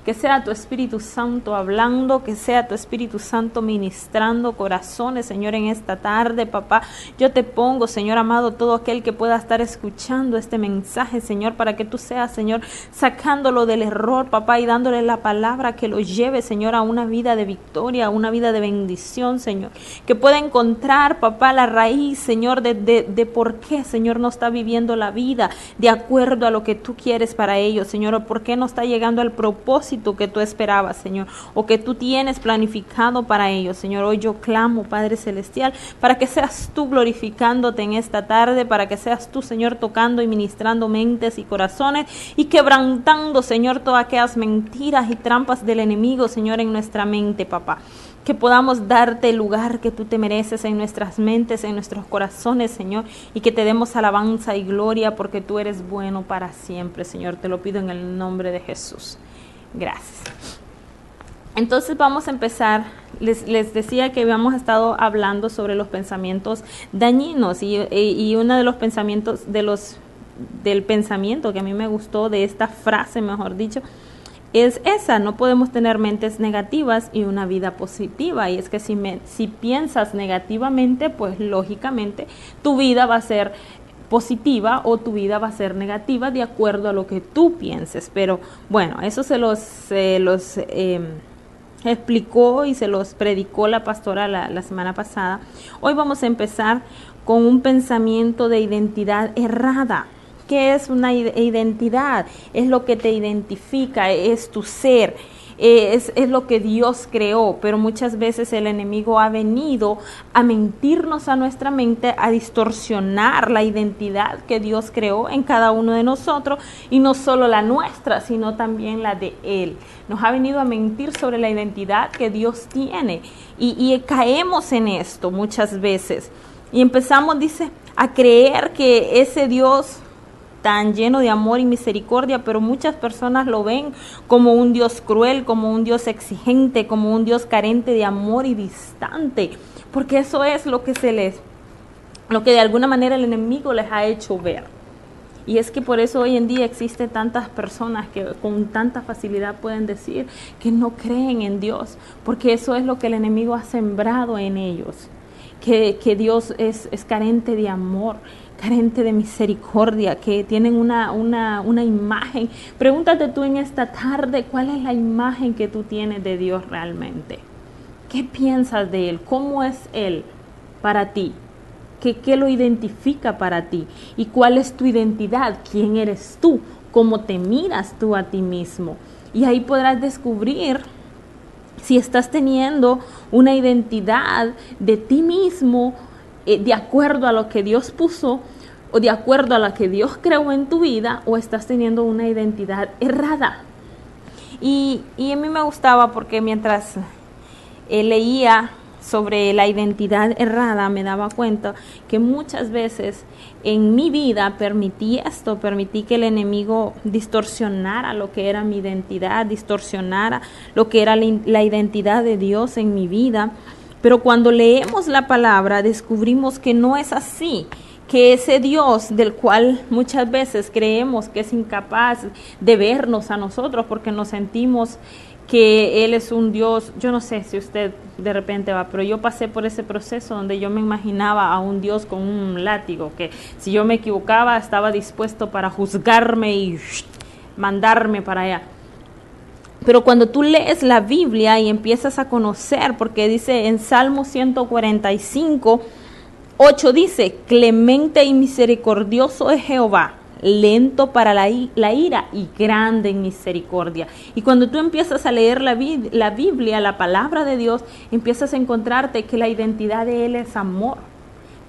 que sea tu Espíritu Santo hablando, que sea tu Espíritu Santo ministrando corazones, Señor, en esta tarde, papá. Yo te pongo, Señor amado, todo aquel que pueda estar escuchando este mensaje, Señor, para que tú seas, Señor, sacándolo del error, papá, y dándole la palabra que lo lleve, Señor, a una vida de victoria, a una vida de bendición, Señor, que pueda encontrar, papá, la raíz, Señor, de por qué, Señor, no está viviendo la vida de acuerdo a lo que tú quieres para ellos, Señor, o por qué no está llegando al propósito que tú esperabas, Señor, o que tú tienes planificado para ellos, Señor. Hoy yo clamo, Padre Celestial, para que seas tú glorificándote en esta tarde, para que seas tú, Señor, tocando y ministrando mentes y corazones y quebrantando, Señor, todas aquellas mentiras y trampas del enemigo, Señor, en nuestra mente, papá. Que podamos darte el lugar que tú te mereces en nuestras mentes, en nuestros corazones, Señor, y que te demos alabanza y gloria porque tú eres bueno para siempre, Señor. Te lo pido en el nombre de Jesús. Gracias. Entonces vamos a empezar. Les decía que habíamos estado hablando sobre los pensamientos dañinos y uno de los pensamientos, del pensamiento que a mí me gustó, de esta frase, mejor dicho, es esa: no podemos tener mentes negativas y una vida positiva. Y es que si piensas negativamente, pues lógicamente tu vida va a ser positiva o tu vida va a ser negativa de acuerdo a lo que tú pienses. Pero bueno, eso se los explicó y se los predicó la pastora la semana pasada. Hoy vamos a empezar con un pensamiento de identidad errada. ¿Qué es una identidad? Es lo que te identifica, es tu ser, es lo que Dios creó, pero muchas veces el enemigo ha venido a mentirnos a nuestra mente, a distorsionar la identidad que Dios creó en cada uno de nosotros, y no solo la nuestra, sino también la de Él. Nos ha venido a mentir sobre la identidad que Dios tiene, y caemos en esto muchas veces, y empezamos, dice, a creer que ese Dios tan lleno de amor y misericordia, pero muchas personas lo ven como un Dios cruel, como un Dios exigente, como un Dios carente de amor y distante, porque eso es lo que de alguna manera el enemigo les ha hecho ver. Y es que por eso hoy en día existen tantas personas que con tanta facilidad pueden decir que no creen en Dios, porque eso es lo que el enemigo ha sembrado en ellos, que Dios es carente de amor, carente de misericordia, que tienen una imagen. Pregúntate tú en esta tarde, ¿cuál es la imagen que tú tienes de Dios realmente? ¿Qué piensas de Él? ¿Cómo es Él para ti? ¿Qué lo identifica para ti? ¿Y cuál es tu identidad? ¿Quién eres tú? ¿Cómo te miras tú a ti mismo? Y ahí podrás descubrir si estás teniendo una identidad de ti mismo de acuerdo a lo que Dios puso o de acuerdo a lo que Dios creó en tu vida, o estás teniendo una identidad errada. Y a mí me gustaba porque mientras leía sobre la identidad errada, me daba cuenta que muchas veces en mi vida permití que el enemigo distorsionara lo que era mi identidad, distorsionara lo que era la identidad de Dios en mi vida. Pero cuando leemos la palabra, descubrimos que no es así, que ese Dios del cual muchas veces creemos que es incapaz de vernos a nosotros porque nos sentimos que Él es un Dios, yo no sé si usted de repente va, pero yo pasé por ese proceso donde yo me imaginaba a un Dios con un látigo, que si yo me equivocaba estaba dispuesto para juzgarme y mandarme para allá. Pero cuando tú lees la Biblia y empiezas a conocer, porque dice en Salmo 145, 8 dice, clemente y misericordioso es Jehová, lento para la ira y grande en misericordia. Y cuando tú empiezas a leer la Biblia, la palabra de Dios, empiezas a encontrarte que la identidad de Él es amor,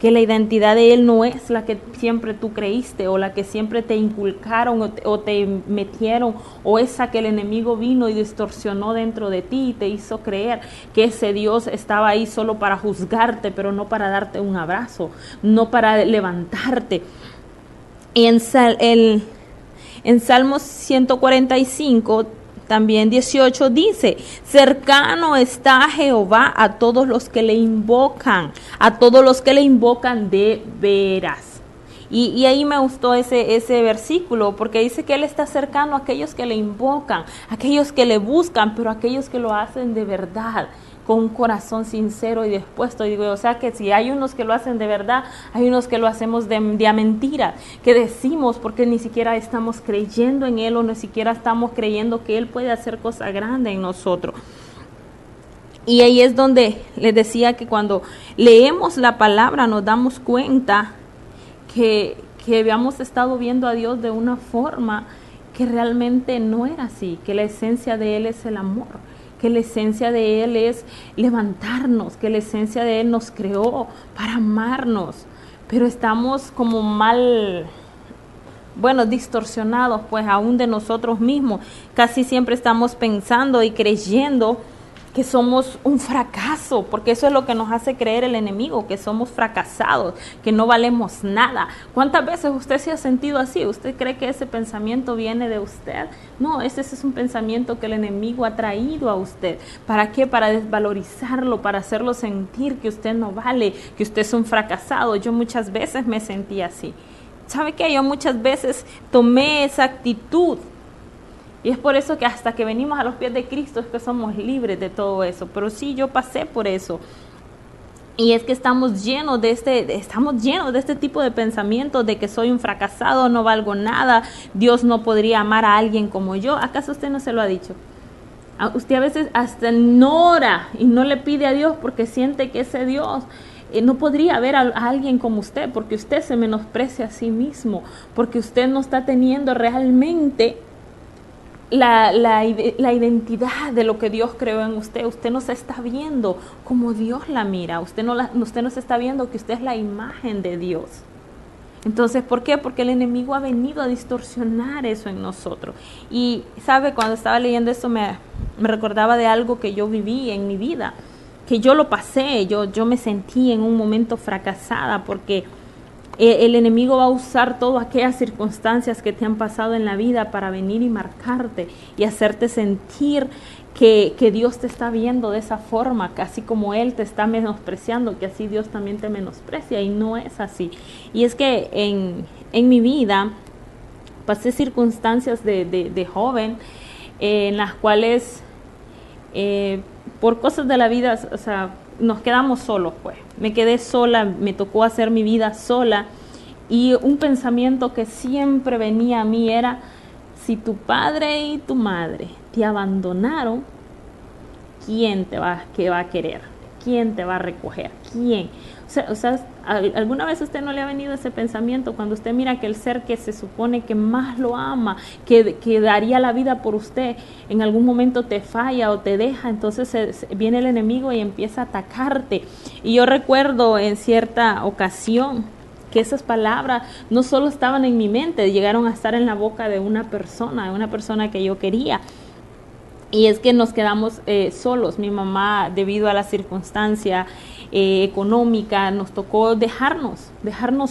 que la identidad de Él no es la que siempre tú creíste o la que siempre te inculcaron o te metieron, o esa que el enemigo vino y distorsionó dentro de ti y te hizo creer que ese Dios estaba ahí solo para juzgarte, pero no para darte un abrazo, no para levantarte. Y en Salmos 145, también 18 dice, cercano está Jehová a todos los que le invocan de veras. Y ahí me gustó ese versículo, porque dice que Él está cercano a aquellos que le invocan, a aquellos que le buscan, pero a aquellos que lo hacen de verdad, con un corazón sincero y dispuesto. Y digo, o sea que si hay unos que lo hacen de verdad, hay unos que lo hacemos de mentira, que decimos porque ni siquiera estamos creyendo en Él o ni siquiera estamos creyendo que Él puede hacer cosas grandes en nosotros. Y ahí es donde les decía que cuando leemos la palabra nos damos cuenta que habíamos estado viendo a Dios de una forma que realmente no era así, que la esencia de Él es el amor, que la esencia de Él es levantarnos, que la esencia de Él nos creó para amarnos, pero estamos como mal, distorsionados pues aún de nosotros mismos. Casi siempre estamos pensando y creyendo que somos un fracaso, porque eso es lo que nos hace creer el enemigo, que somos fracasados, que no valemos nada. ¿Cuántas veces usted se ha sentido así? ¿Usted cree que ese pensamiento viene de usted? No, ese es un pensamiento que el enemigo ha traído a usted. ¿Para qué? Para desvalorizarlo, para hacerlo sentir que usted no vale, que usted es un fracasado. Yo muchas veces me sentí así. ¿Sabe qué? Yo muchas veces tomé esa actitud. Y es por eso que hasta que venimos a los pies de Cristo es que somos libres de todo eso. Pero sí, yo pasé por eso. Y es que estamos llenos de este tipo de pensamientos de que soy un fracasado, no valgo nada, Dios no podría amar a alguien como yo. ¿Acaso usted no se lo ha dicho? Usted a veces hasta no ora y no le pide a Dios porque siente que ese Dios no podría ver a alguien como usted, porque usted se menosprecia a sí mismo, porque usted no está teniendo realmente la identidad de lo que Dios creó en usted. Usted no se está viendo como Dios la mira. Usted no se está viendo que usted es la imagen de Dios. Entonces, ¿por qué? Porque el enemigo ha venido a distorsionar eso en nosotros. Y, ¿sabe? Cuando estaba leyendo esto me recordaba de algo que yo viví en mi vida, que yo lo pasé, yo me sentí en un momento fracasada porque el enemigo va a usar todas aquellas circunstancias que te han pasado en la vida para venir y marcarte y hacerte sentir que Dios te está viendo de esa forma, que así como Él te está menospreciando, que así Dios también te menosprecia, y no es así. Y es que en mi vida pasé circunstancias de joven en las cuales por cosas de la vida, o sea, nos quedamos solos, pues. Me quedé sola, me tocó hacer mi vida sola, y un pensamiento que siempre venía a mí era: si tu padre y tu madre te abandonaron, ¿quién te va a querer? ¿Quién te va a recoger? ¿Quién? O sea, ¿alguna vez a usted no le ha venido ese pensamiento cuando usted mira que el ser que se supone que más lo ama, que daría la vida por usted, en algún momento te falla o te deja? Entonces viene el enemigo y empieza a atacarte. Y yo recuerdo en cierta ocasión que esas palabras no solo estaban en mi mente, llegaron a estar en la boca de una persona que yo quería. Y es que nos quedamos solos. Mi mamá, debido a la circunstancia económica, nos tocó dejarnos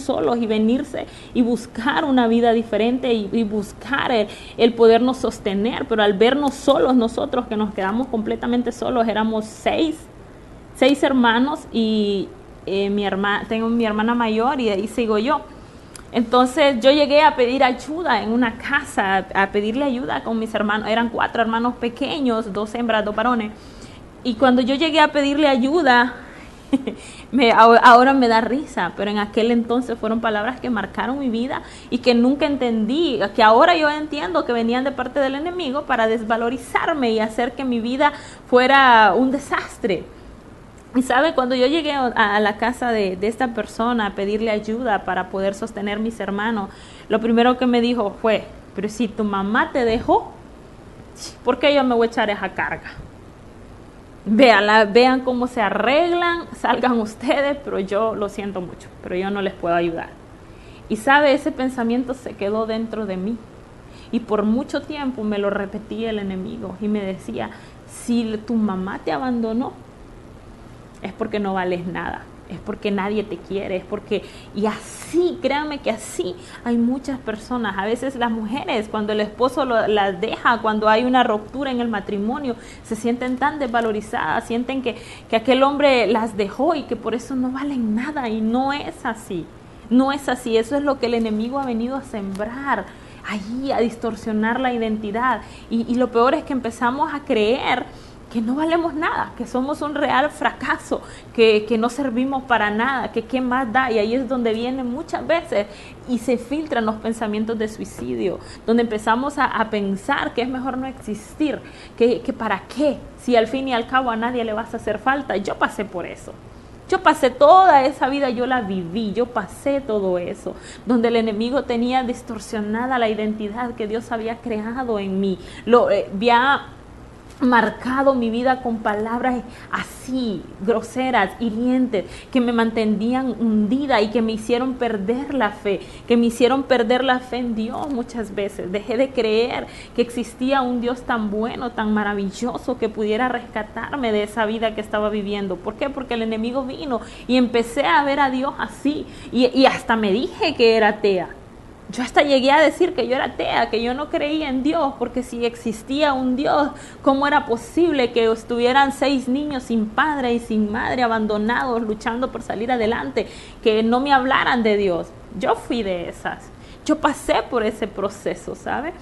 solos y venirse y buscar una vida diferente y buscar el podernos sostener. Pero al vernos solos, nosotros que nos quedamos completamente solos, éramos seis hermanos, y tengo mi hermana mayor y ahí sigo yo. Entonces yo llegué a pedir ayuda en una casa, a pedirle ayuda con mis hermanos. Eran 4 hermanos pequeños, 2 hembras, 2 varones. Y cuando yo llegué a pedirle ayuda, ahora me da risa, pero en aquel entonces fueron palabras que marcaron mi vida y que nunca entendí, que ahora yo entiendo que venían de parte del enemigo para desvalorizarme y hacer que mi vida fuera un desastre. Y sabe, cuando yo llegué a la casa de esta persona a pedirle ayuda para poder sostener mis hermanos, lo primero que me dijo fue: pero si tu mamá te dejó, ¿por qué yo me voy a echar esa carga? Vean cómo se arreglan, salgan ustedes, pero yo lo siento mucho, pero yo no les puedo ayudar. Y sabe, ese pensamiento se quedó dentro de mí. Y por mucho tiempo me lo repetía el enemigo y me decía: si tu mamá te abandonó, es porque no vales nada, es porque nadie te quiere, es porque... Y así, créanme que así hay muchas personas. A veces las mujeres, cuando el esposo las deja, cuando hay una ruptura en el matrimonio, se sienten tan desvalorizadas, sienten que aquel hombre las dejó y que por eso no valen nada, y no es así. No es así, eso es lo que el enemigo ha venido a sembrar, allí a distorsionar la identidad. Y lo peor es que empezamos a creer que no valemos nada, que somos un real fracaso, que no servimos para nada, que qué más da. Y ahí es donde vienen muchas veces y se filtran los pensamientos de suicidio, donde empezamos a pensar que es mejor no existir, que para qué, si al fin y al cabo a nadie le vas a hacer falta. Yo pasé por eso. Yo pasé toda esa vida, yo la viví, yo pasé todo eso, donde el enemigo tenía distorsionada la identidad que Dios había creado en mí. Había marcado mi vida con palabras así, groseras, hirientes, que me mantenían hundida y que me hicieron perder la fe, en Dios muchas veces. Dejé de creer que existía un Dios tan bueno, tan maravilloso, que pudiera rescatarme de esa vida que estaba viviendo. ¿Por qué? Porque el enemigo vino y empecé a ver a Dios así, y hasta me dije que era atea. Yo hasta llegué a decir que yo era atea, que yo no creía en Dios, porque si existía un Dios, ¿cómo era posible que estuvieran 6 niños sin padre y sin madre, abandonados, luchando por salir adelante, que no me hablaran de Dios? Yo fui de esas, yo pasé por ese proceso, ¿sabe?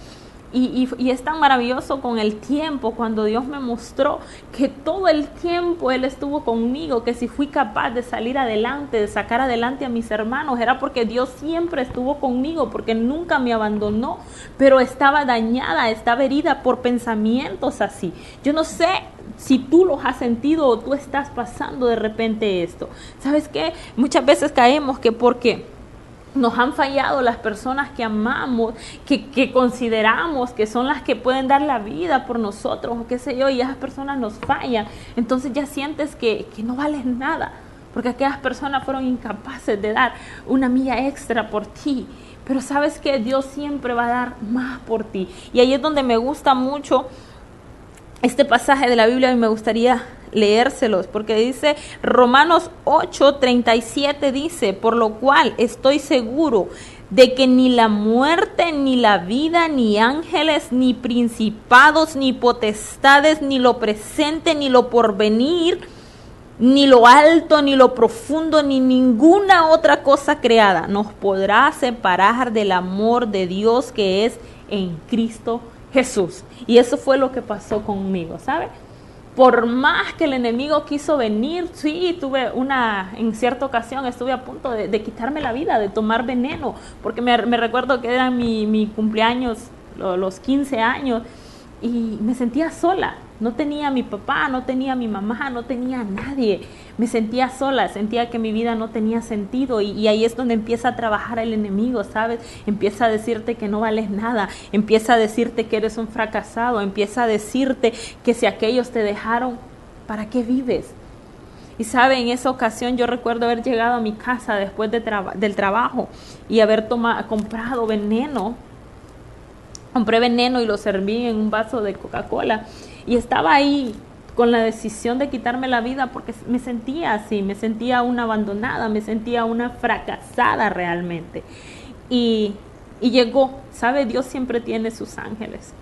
Y es tan maravilloso con el tiempo, cuando Dios me mostró que todo el tiempo Él estuvo conmigo, que si fui capaz de salir adelante, de sacar adelante a mis hermanos, era porque Dios siempre estuvo conmigo, porque nunca me abandonó, pero estaba dañada, estaba herida por pensamientos así. Yo no sé si tú los has sentido o tú estás pasando de repente esto. ¿Sabes qué? Muchas veces caemos que porque nos han fallado las personas que amamos, que consideramos que son las que pueden dar la vida por nosotros, o qué sé yo, y esas personas nos fallan. Entonces ya sientes que no vales nada, porque aquellas personas fueron incapaces de dar una milla extra por ti. Pero sabes que Dios siempre va a dar más por ti. Y ahí es donde me gusta mucho este pasaje de la Biblia, y me gustaría leérselos, porque dice Romanos 8:37, dice: por lo cual estoy seguro de que ni la muerte, ni la vida, ni ángeles, ni principados, ni potestades, ni lo presente, ni lo porvenir, ni lo alto, ni lo profundo, ni ninguna otra cosa creada nos podrá separar del amor de Dios que es en Cristo Jesús. Y eso fue lo que pasó conmigo, ¿sabe? Por más que el enemigo quiso venir, sí, en cierta ocasión estuve a punto de quitarme la vida, de tomar veneno, porque me recuerdo que era mi cumpleaños, los 15 años, y me sentía sola. No tenía a mi papá, no tenía a mi mamá, no tenía a nadie. Me sentía sola, sentía que mi vida no tenía sentido, y ahí es donde empieza a trabajar el enemigo, ¿sabes? Empieza a decirte que no vales nada, empieza a decirte que eres un fracasado, empieza a decirte que si aquellos te dejaron, ¿para qué vives? Y sabe, en esa ocasión yo recuerdo haber llegado a mi casa después del trabajo y haber comprado veneno. Compré veneno y lo serví en un vaso de Coca-Cola, y estaba ahí con la decisión de quitarme la vida, porque me sentía así, me sentía una abandonada, me sentía una fracasada realmente. Y llegó, ¿sabe? Dios siempre tiene sus ángeles.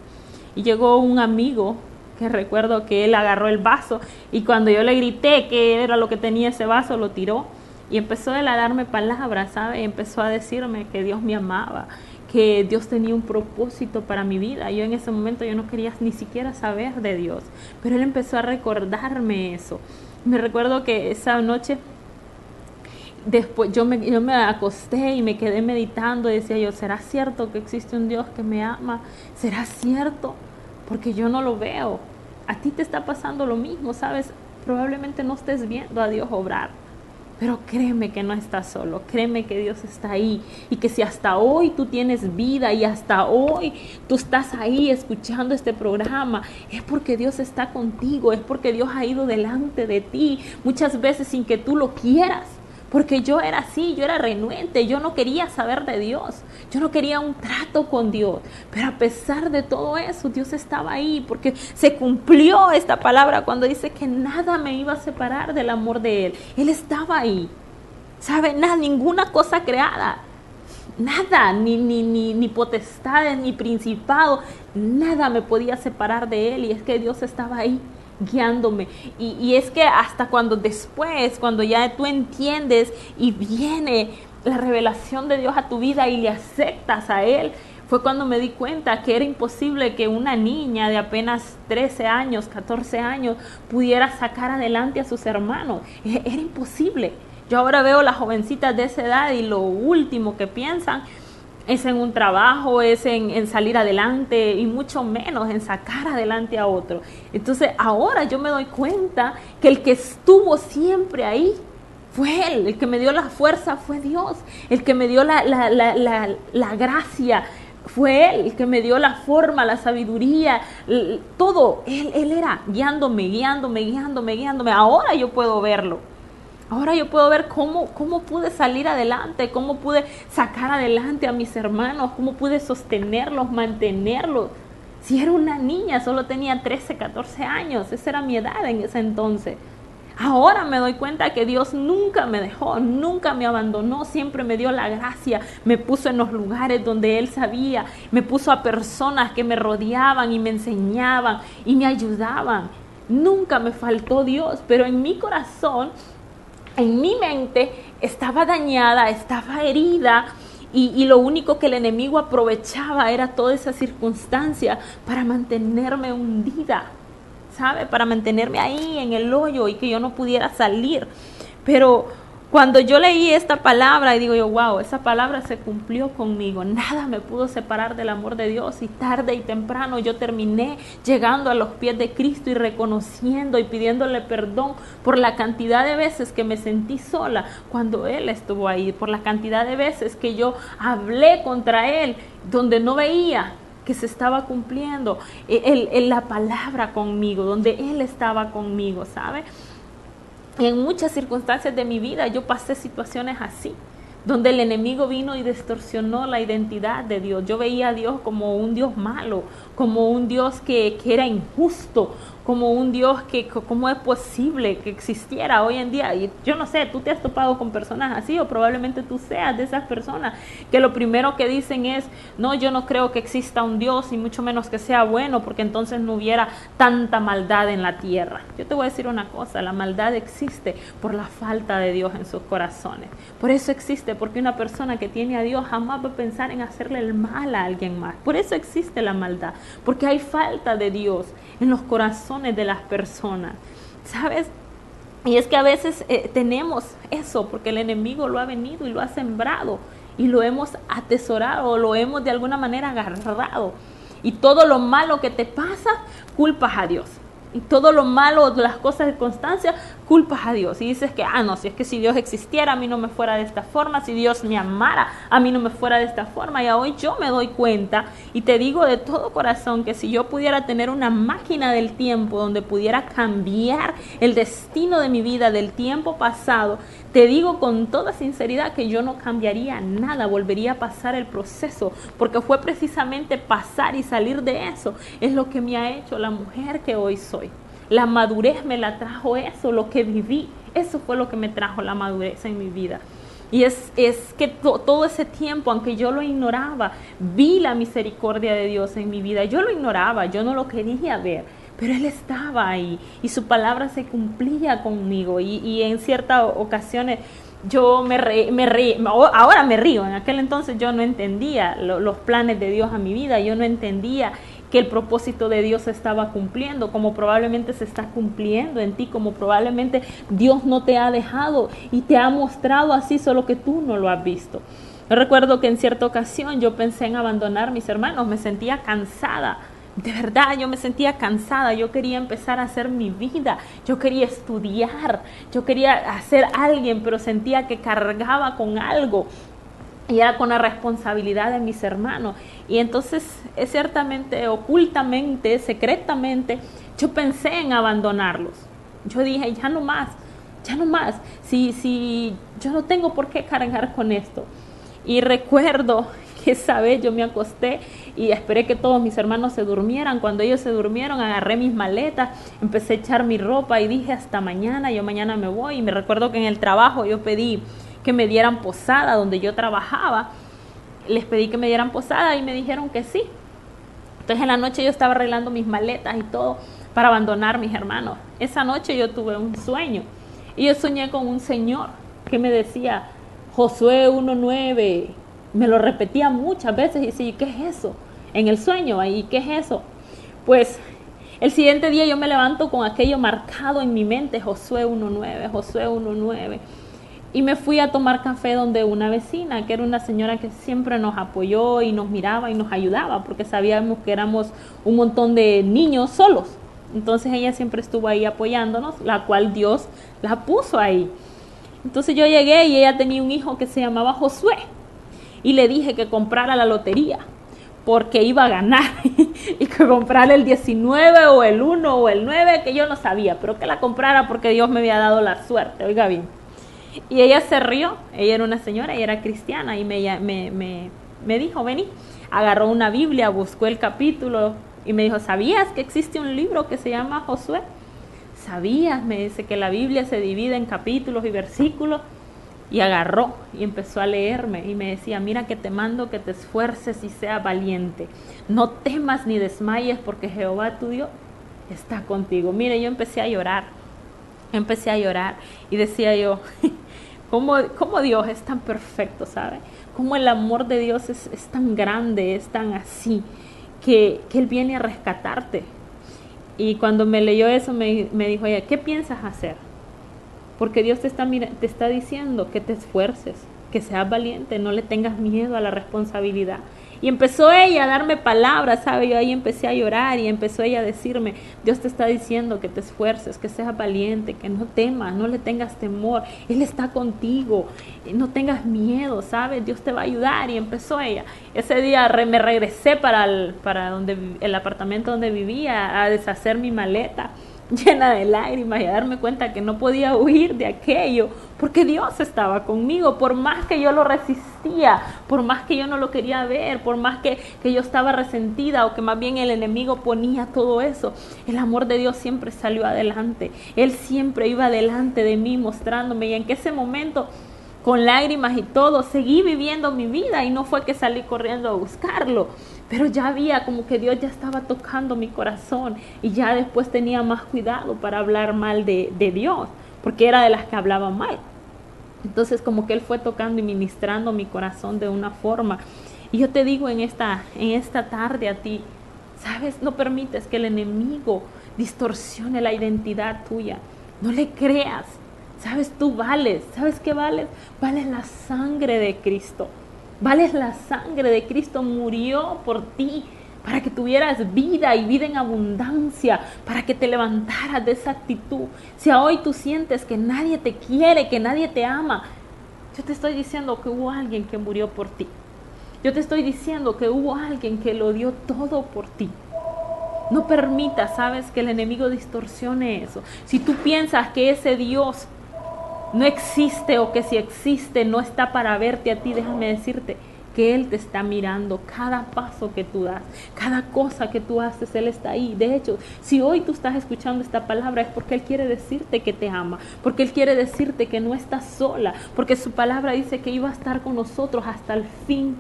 Y llegó un amigo que recuerdo que él agarró el vaso, y cuando yo le grité que era lo que tenía ese vaso, lo tiró y empezó él a darme palabras, ¿sabe? Y empezó a decirme que Dios me amaba, que Dios tenía un propósito para mi vida. Yo en ese momento yo no quería ni siquiera saber de Dios, pero Él empezó a recordarme eso. Me recuerdo que esa noche, después yo me acosté y me quedé meditando, y decía yo: ¿será cierto que existe un Dios que me ama? ¿Será cierto? Porque yo no lo veo. A ti te está pasando lo mismo, ¿sabes? Probablemente no estés viendo a Dios obrar, pero créeme que no estás solo, créeme que Dios está ahí, y que si hasta hoy tú tienes vida y hasta hoy tú estás ahí escuchando este programa, es porque Dios está contigo, es porque Dios ha ido delante de ti, muchas veces sin que tú lo quieras. Porque yo era así, yo era renuente, yo no quería saber de Dios, yo no quería un trato con Dios, pero a pesar de todo eso, Dios estaba ahí, porque se cumplió esta palabra cuando dice que nada me iba a separar del amor de Él. Él estaba ahí, ¿sabe? Nada, ninguna cosa creada, nada, ni potestades, ni principado, nada me podía separar de Él, y es que Dios estaba ahí guiándome. Y es que hasta cuando ya tú entiendes y viene la revelación de Dios a tu vida y le aceptas a Él, fue cuando me di cuenta que era imposible que una niña de apenas 13 años, 14 años, pudiera sacar adelante a sus hermanos. Era imposible. Yo ahora veo las jovencitas de esa edad y lo último que piensan es en un trabajo, es en salir adelante y mucho menos en sacar adelante a otro. Entonces ahora yo me doy cuenta que el que estuvo siempre ahí fue Él, el que me dio la fuerza fue Dios, el que me dio la gracia fue Él, el que me dio la forma, la sabiduría, todo. Él era guiándome. Ahora yo puedo verlo. Ahora yo puedo ver cómo pude salir adelante, cómo pude sacar adelante a mis hermanos, cómo pude sostenerlos, mantenerlos. Si era una niña, solo tenía 13, 14 años, esa era mi edad en ese entonces. Ahora me doy cuenta que Dios nunca me dejó, nunca me abandonó, siempre me dio la gracia, me puso en los lugares donde Él sabía, me puso a personas que me rodeaban y me enseñaban y me ayudaban. Nunca me faltó Dios, pero en mi corazón, en mi mente, estaba dañada, estaba herida. Y lo único que el enemigo aprovechaba era toda esa circunstancia para mantenerme hundida, ¿sabe? Para mantenerme ahí en el hoyo y que yo no pudiera salir. Pero cuando yo leí esta palabra y digo yo, wow, esa palabra se cumplió conmigo. Nada me pudo separar del amor de Dios y tarde y temprano yo terminé llegando a los pies de Cristo y reconociendo y pidiéndole perdón por la cantidad de veces que me sentí sola cuando Él estuvo ahí, por la cantidad de veces que yo hablé contra Él donde no veía que se estaba cumpliendo la palabra conmigo, donde Él estaba conmigo, ¿sabe? En muchas circunstancias de mi vida yo pasé situaciones así, donde el enemigo vino y distorsionó la identidad de Dios. Yo veía a Dios como un Dios malo, como un Dios que era injusto, como un Dios que cómo es posible que existiera hoy en día. Y yo no sé, tú te has topado con personas así o probablemente tú seas de esas personas que lo primero que dicen es, no, yo no creo que exista un Dios y mucho menos que sea bueno, porque entonces no hubiera tanta maldad en la tierra. Yo te voy a decir una cosa, la maldad existe por la falta de Dios en sus corazones. Por eso existe, porque una persona que tiene a Dios jamás va a pensar en hacerle el mal a alguien más. Por eso existe la maldad, porque hay falta de Dios en los corazones de las personas, ¿sabes? Y es que a veces tenemos eso porque el enemigo lo ha venido y lo ha sembrado y lo hemos atesorado, lo hemos de alguna manera agarrado, y todo lo malo que te pasa, culpas a Dios. Y todo lo malo, las cosas de constancia, culpas a Dios. Y dices que, no, si es que si Dios existiera, a mí no me fuera de esta forma. Si Dios me amara, a mí no me fuera de esta forma. Y hoy yo me doy cuenta y te digo de todo corazón que si yo pudiera tener una máquina del tiempo donde pudiera cambiar el destino de mi vida del tiempo pasado, te digo con toda sinceridad que yo no cambiaría nada, volvería a pasar el proceso, porque fue precisamente pasar y salir de eso, es lo que me ha hecho la mujer que hoy soy. La madurez me la trajo eso, lo que viví, eso fue lo que me trajo la madurez en mi vida. Y es que todo ese tiempo, aunque yo lo ignoraba, vi la misericordia de Dios en mi vida. Yo lo ignoraba, yo no lo quería ver, pero Él estaba ahí y su palabra se cumplía conmigo. Y en ciertas ocasiones yo me reí, ahora me río. En aquel entonces yo no entendía los planes de Dios a mi vida, yo no entendía que el propósito de Dios se estaba cumpliendo, como probablemente se está cumpliendo en ti, como probablemente Dios no te ha dejado y te ha mostrado así, solo que tú no lo has visto. Yo recuerdo que en cierta ocasión yo pensé en abandonar a mis hermanos, me sentía cansada. De verdad, yo me sentía cansada, yo quería empezar a hacer mi vida, yo quería estudiar, yo quería ser alguien, pero sentía que cargaba con algo y era con la responsabilidad de mis hermanos. Y entonces, ciertamente, ocultamente, secretamente, yo pensé en abandonarlos. Yo dije, ya no más, si yo no tengo por qué cargar con esto. Y recuerdo que esa vez yo me acosté y esperé que todos mis hermanos se durmieran. Cuando ellos se durmieron, agarré mis maletas, empecé a echar mi ropa y dije, hasta mañana, yo mañana me voy. Y me recuerdo que en el trabajo yo pedí que me dieran posada donde yo trabajaba. Les pedí que me dieran posada y me dijeron que sí. Entonces en la noche yo estaba arreglando mis maletas y todo para abandonar a mis hermanos. Esa noche yo tuve un sueño y yo soñé con un señor que me decía, Josué 1:9. Me lo repetía muchas veces y decía, ¿y qué es eso? En el sueño, ¿y qué es eso? Pues el siguiente día yo me levanto con aquello marcado en mi mente, Josué 1:9, Josué 1:9. Y me fui a tomar café donde una vecina, que era una señora que siempre nos apoyó y nos miraba y nos ayudaba, porque sabíamos que éramos un montón de niños solos. Entonces ella siempre estuvo ahí apoyándonos, la cual Dios la puso ahí. Entonces yo llegué y ella tenía un hijo que se llamaba Josué. Y le dije que comprara la lotería, porque iba a ganar. Y que comprara el 19 o el 1 o el 9, que yo no sabía, pero que la comprara porque Dios me había dado la suerte, oiga bien. Y ella se rió, ella era una señora, ella era cristiana y me dijo, vení, agarró una Biblia, buscó el capítulo y me dijo, ¿sabías que existe un libro que se llama Josué? ¿Sabías? Me dice que la Biblia se divide en capítulos y versículos. Y agarró y empezó a leerme y me decía, mira que te mando que te esfuerces y seas valiente. No temas ni desmayes porque Jehová tu Dios está contigo. Mire, yo empecé a llorar y decía yo, ¿cómo Dios es tan perfecto, ¿sabe? Cómo el amor de Dios es tan grande, es tan así, que Él viene a rescatarte. Y cuando me leyó eso me dijo ella, ¿qué piensas hacer? Porque Dios te está diciendo que te esfuerces, que seas valiente, no le tengas miedo a la responsabilidad. Y empezó ella a darme palabras, ¿sabe? Yo ahí empecé a llorar y empezó ella a decirme, Dios te está diciendo que te esfuerces, que seas valiente, que no temas, no le tengas temor. Él está contigo, no tengas miedo, ¿sabes? Dios te va a ayudar. Y empezó ella. Ese día me regresé para el apartamento donde vivía a deshacer mi maleta, llena de lágrimas y a darme cuenta que no podía huir de aquello, porque Dios estaba conmigo, por más que yo lo resistía, por más que yo no lo quería ver, por más que yo estaba resentida o que más bien el enemigo ponía todo eso, el amor de Dios siempre salió adelante, Él siempre iba delante de mí mostrándome, y en que ese momento, con lágrimas y todo, seguí viviendo mi vida y no fue que salí corriendo a buscarlo, pero ya había como que Dios ya estaba tocando mi corazón y ya después tenía más cuidado para hablar mal de Dios, porque era de las que hablaba mal. Entonces como que Él fue tocando y ministrando mi corazón de una forma. Y yo te digo en esta tarde a ti, ¿sabes? No permites que el enemigo distorsione la identidad tuya. No le creas. ¿Sabes? Tú vales. ¿Sabes qué vales? Vales la sangre de Cristo. Vales la sangre de Cristo, murió por ti, para que tuvieras vida y vida en abundancia, para que te levantaras de esa actitud. Si hoy tú sientes que nadie te quiere, que nadie te ama, yo te estoy diciendo que hubo alguien que murió por ti. Yo te estoy diciendo que hubo alguien que lo dio todo por ti. No permitas, ¿sabes?, que el enemigo distorsione eso. Si tú piensas que ese Dios no existe o que si existe no está para verte a ti, déjame decirte que Él te está mirando cada paso que tú das, cada cosa que tú haces, Él está ahí. De hecho, si hoy tú estás escuchando esta palabra es porque Él quiere decirte que te ama, porque Él quiere decirte que no estás sola, porque su palabra dice que iba a estar con nosotros hasta el fin,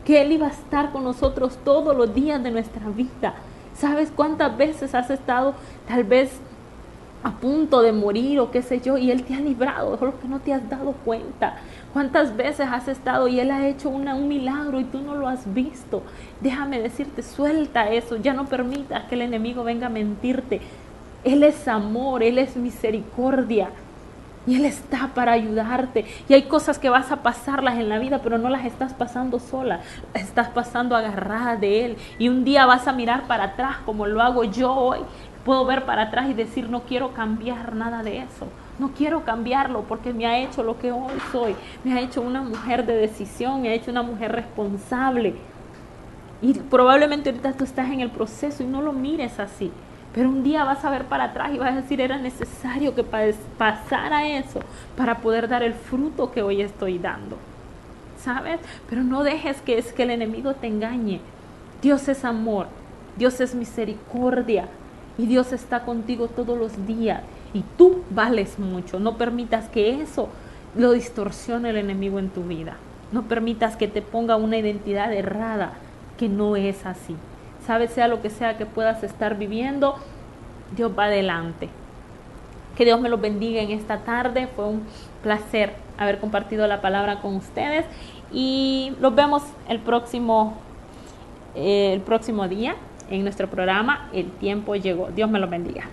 que Él iba a estar con nosotros todos los días de nuestra vida. ¿Sabes cuántas veces has estado tal vez a punto de morir o qué sé yo, y Él te ha librado, solo que no te has dado cuenta? ¿Cuántas veces has estado y Él ha hecho un milagro y tú no lo has visto? Déjame decirte, suelta eso, ya no permitas que el enemigo venga a mentirte. Él es amor, Él es misericordia y Él está para ayudarte. Y hay cosas que vas a pasarlas en la vida, pero no las estás pasando sola, las estás pasando agarrada de Él. Y un día vas a mirar para atrás como lo hago yo hoy. Puedo ver para atrás y decir, no quiero cambiar nada de eso. No quiero cambiarlo porque me ha hecho lo que hoy soy. Me ha hecho una mujer de decisión, me ha hecho una mujer responsable. Y probablemente ahorita tú estás en el proceso y no lo mires así. Pero un día vas a ver para atrás y vas a decir, era necesario que pasara eso para poder dar el fruto que hoy estoy dando. ¿Sabes? Pero no dejes que el enemigo te engañe. Dios es amor, Dios es misericordia. Y Dios está contigo todos los días. Y tú vales mucho. No permitas que eso lo distorsione el enemigo en tu vida. No permitas que te ponga una identidad errada, que no es así. ¿Sabes? Sea lo que sea que puedas estar viviendo, Dios va adelante. Que Dios me los bendiga en esta tarde. Fue un placer haber compartido la palabra con ustedes y los vemos el próximo día en nuestro programa El Tiempo Llegó. Dios me los bendiga.